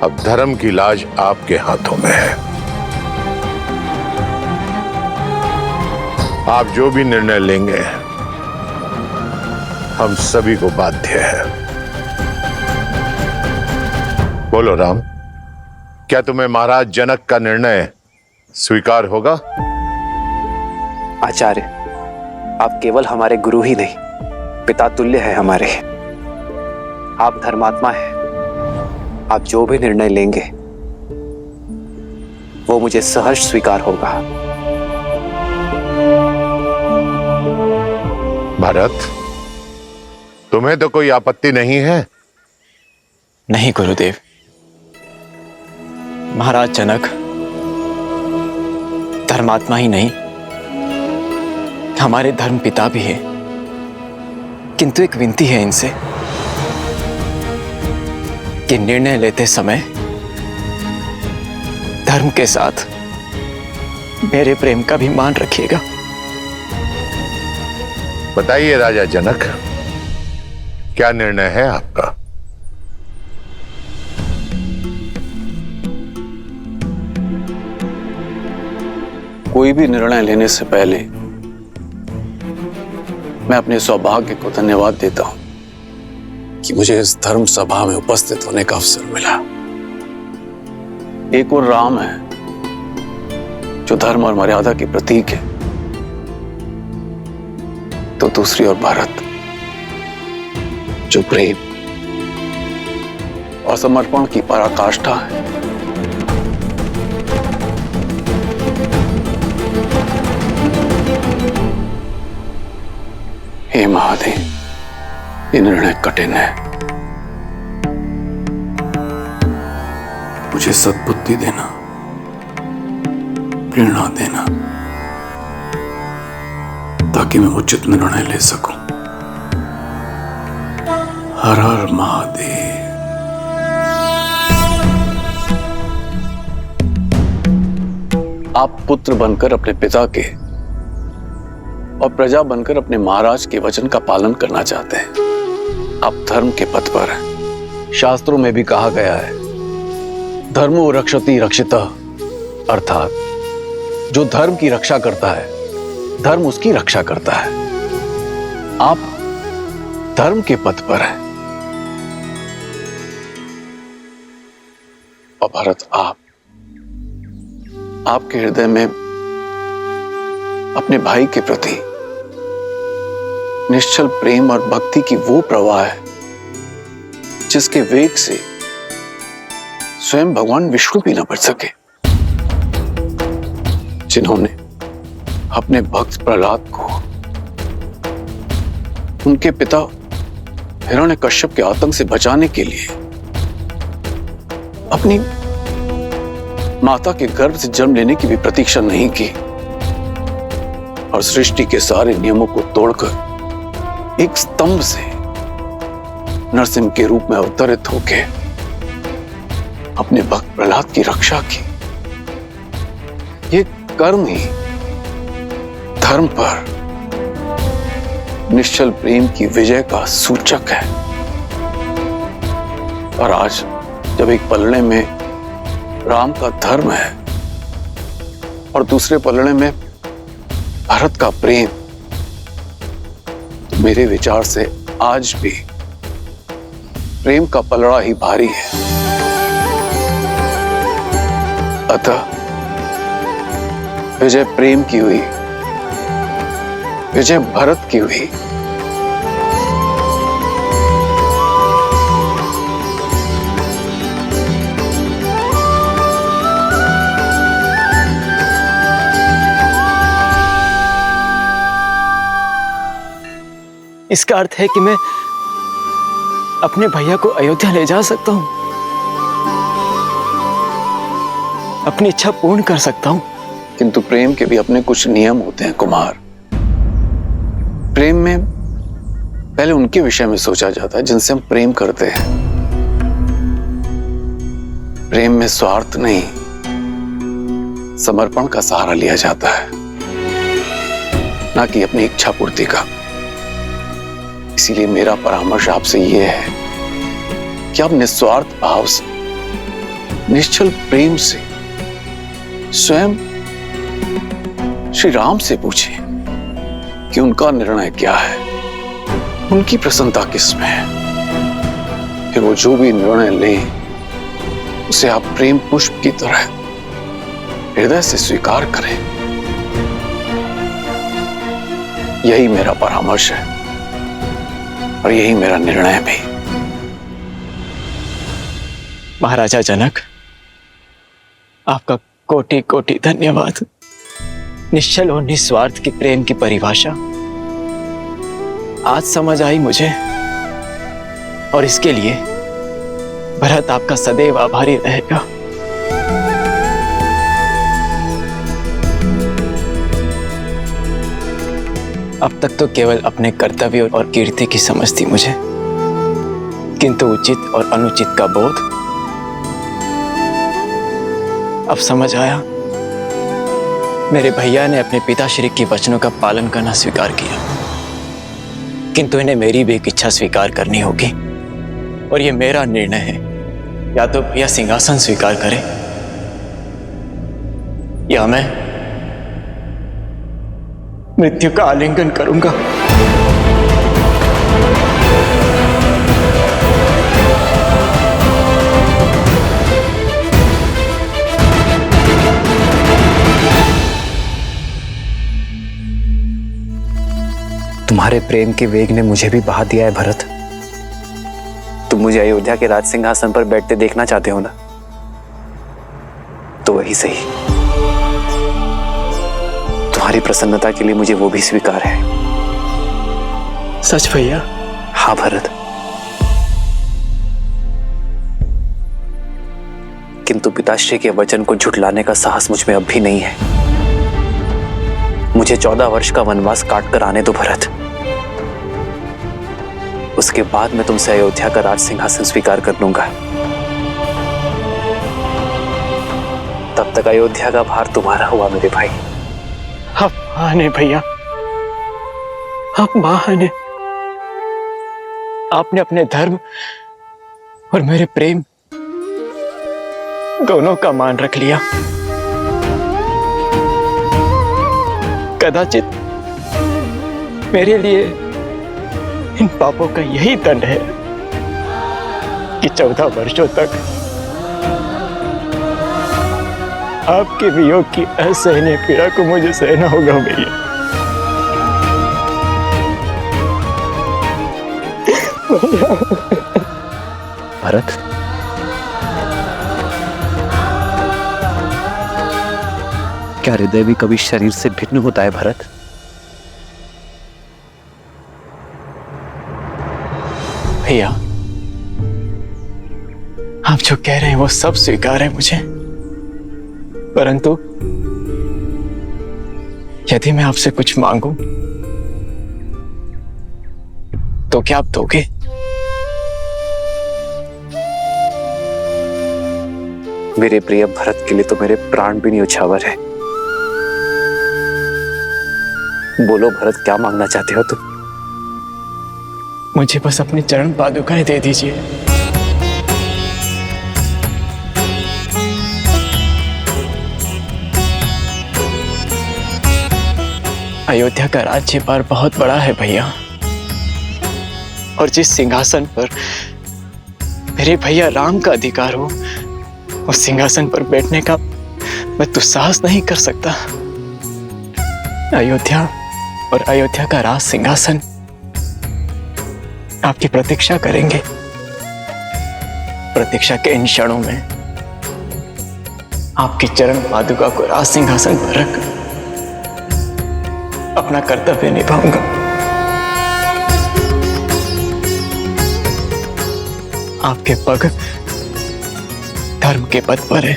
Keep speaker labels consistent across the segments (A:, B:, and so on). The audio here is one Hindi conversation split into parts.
A: अब धर्म की लाज आपके हाथों में है। आप जो भी निर्णय लेंगे हम सभी को बाध्य है। बोलो राम, क्या तुम्हें महाराज जनक का निर्णय स्वीकार होगा?
B: आचार्य, आप केवल हमारे गुरु ही नहीं, पिता तुल्य है हमारे। आप धर्मात्मा हैं। आप जो भी निर्णय लेंगे वो मुझे सहर्ष स्वीकार होगा।
A: भरत, तुम्हें तो कोई आपत्ति नहीं है?
C: नहीं गुरुदेव। महाराज जनक धर्मात्मा ही नहीं, हमारे धर्म पिता भी है। किंतु एक विनती है इनसे कि निर्णय लेते समय धर्म के साथ मेरे प्रेम का भी मान रखिएगा।
A: बताइए राजा जनक, क्या निर्णय है आपका?
D: कोई भी निर्णय लेने से पहले मैं अपने सौभाग्य को धन्यवाद देता हूं कि मुझे इस धर्म सभा में उपस्थित होने का अवसर मिला। एक और राम है जो धर्म और मर्यादा के प्रतीक है, तो दूसरी ओर भरत जो प्रेम और समर्पण की पराकाष्ठा है। हे महादेव, ये निर्णय कठिन है। मुझे सद्बुद्धि देना, प्रेरणा देना, ताकि मैं उचित निर्णय ले सकूं। हर हर महादेव। आप पुत्र बनकर अपने पिता के और प्रजा बनकर अपने महाराज के वचन का पालन करना चाहते हैं। आप धर्म के पथ पर हैं। शास्त्रों में भी कहा गया है, धर्मो रक्षति रक्षितः, अर्थात जो धर्म की रक्षा करता है धर्म उसकी रक्षा करता है। आप धर्म के पथ पर हैं। और भरत, आपके हृदय में अपने भाई के प्रति निश्चल प्रेम और भक्ति की वो प्रवाह है जिसके वेग से स्वयं भगवान विष्णु भी न बच सके, जिन्होंने अपने भक्त प्रहलाद को उनके पिता हिरण्यकश्यप के आतंक से बचाने के लिए अपनी माता के गर्भ से जन्म लेने की भी प्रतीक्षा नहीं की और सृष्टि के सारे नियमों को तोड़कर एक स्तंभ से नरसिंह के रूप में अवतरित होकर अपने भक्त प्रहलाद की रक्षा की। ये कर्म ही धर्म पर निश्चल प्रेम की विजय का सूचक है। और आज जब एक पलड़े में राम का धर्म है और दूसरे पलड़े में भरत का प्रेम, तो मेरे विचार से आज भी प्रेम का पलड़ा ही भारी है। अतः विजय प्रेम की हुई, विजय भरत की हुई।
C: इसका अर्थ है कि मैं अपने भैया को अयोध्या ले जा सकता हूं, अपनी इच्छा पूर्ण कर सकता हूं।
D: किंतु प्रेम के भी अपने कुछ नियम होते हैं कुमार। प्रेम में पहले उनके विषय में सोचा जाता है जिनसे हम प्रेम करते हैं। प्रेम में स्वार्थ नहीं, समर्पण का सहारा लिया जाता है, ना कि अपनी इच्छा पूर्ति का। इसीलिए मेरा परामर्श आपसे यह है कि आप निस्वार्थ भाव से निश्चल प्रेम से स्वयं श्री राम से पूछे कि उनका निर्णय क्या है, उनकी प्रसन्नता किसमें है। फिर वो जो भी निर्णय लें उसे आप प्रेम पुष्प की तरह हृदय से स्वीकार करें। यही मेरा परामर्श है और यही मेरा निर्णय भी।
C: महाराजा जनक, आपका कोटि कोटि धन्यवाद। निश्चल और निस्वार्थ के प्रेम की परिभाषा आज समझ आई मुझे, और इसके लिए भरत आपका सदैव आभारी रहेगा। अब तक तो केवल अपने कर्तव्य और कीर्ति की समझ थी मुझे, किंतु उचित और अनुचित का बोध अब समझ आया। मेरे भैया ने अपने पिताश्री के वचनों का पालन करना स्वीकार किया, किंतु इन्हें मेरी भी एक इच्छा स्वीकार करनी होगी, और ये मेरा निर्णय है। या तो भैया सिंहासन स्वीकार करें या मैं मृत्यु का आलिंगन करूंगा।
B: तुम्हारे प्रेम के वेग ने मुझे भी बहा दिया है भरत। तुम मुझे अयोध्या के राज सिंहासन पर बैठते देखना चाहते हो ना, तो वही सही। तुम्हारी प्रसन्नता के लिए मुझे वो भी स्वीकार है।
C: सच भैया?
B: हाँ भरत, किंतु पिताश्री के वचन को झुठलाने का साहस मुझ में अब भी नहीं है। मुझे 14 वर्ष का वनवास काट कर आने दो भरत। उसके बाद मैं तुमसे अयोध्या का राज सिंहासन स्वीकार कर लूंगा। तब तक अयोध्या का भार तुम्हारा हुआ मेरे भाई।
C: आप महान है भैया, आप महान है। आपने अपने धर्म और मेरे प्रेम दोनों का मान रख लिया। कदाचित मेरे लिए इन पापों का यही दंड है कि 14 वर्षों तक आपके वियोग की असहनीय पीड़ा को मुझे सहना होगा भैया।
B: भरत, क्या हृदय भी कभी शरीर से भिन्न होता है भरत?
C: भैया, आप जो कह रहे हैं वो सब स्वीकार है मुझे, परंतु यदि मैं आपसे कुछ मांगूं तो क्या आप दोगे?
B: मेरे प्रिय भरत के लिए तो मेरे प्राण भी न्यौछावर है। बोलो भरत, क्या मांगना चाहते हो तुम?
C: मुझे बस अपनी चरण पादुकाएं दे दीजिए। अयोध्या का राज्य भार बहुत बड़ा है भैया, और जिस सिंहासन पर मेरे भैया राम का अधिकार हो, उस सिंहासन पर बैठने का मैं दुस्साहस नहीं कर सकता। अयोध्या और अयोध्या का राज सिंहासन आपकी प्रतीक्षा करेंगे। प्रतीक्षा के इन क्षणों में आपकी चरण पादुका को राज सिंहासन पर रख अपना कर्तव्य निभाऊंगा। आपके पग धर्म के पथ पर है,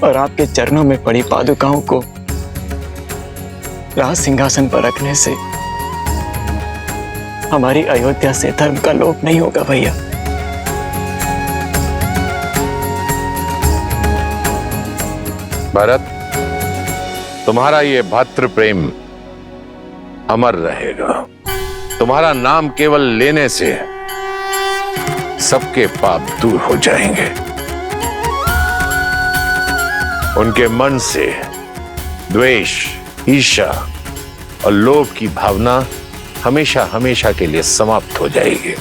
C: और आपके चरणों में पड़ी पादुकाओं को राज सिंहासन पर रखने से हमारी अयोध्या से धर्म का लोप नहीं होगा भैया।
A: भरत, तुम्हारा ये भ्रातृ प्रेम अमर रहेगा। तुम्हारा नाम केवल लेने से सबके पाप दूर हो जाएंगे। उनके मन से द्वेष, ईर्ष्या और लोभ की भावना हमेशा हमेशा के लिए समाप्त हो जाएगी।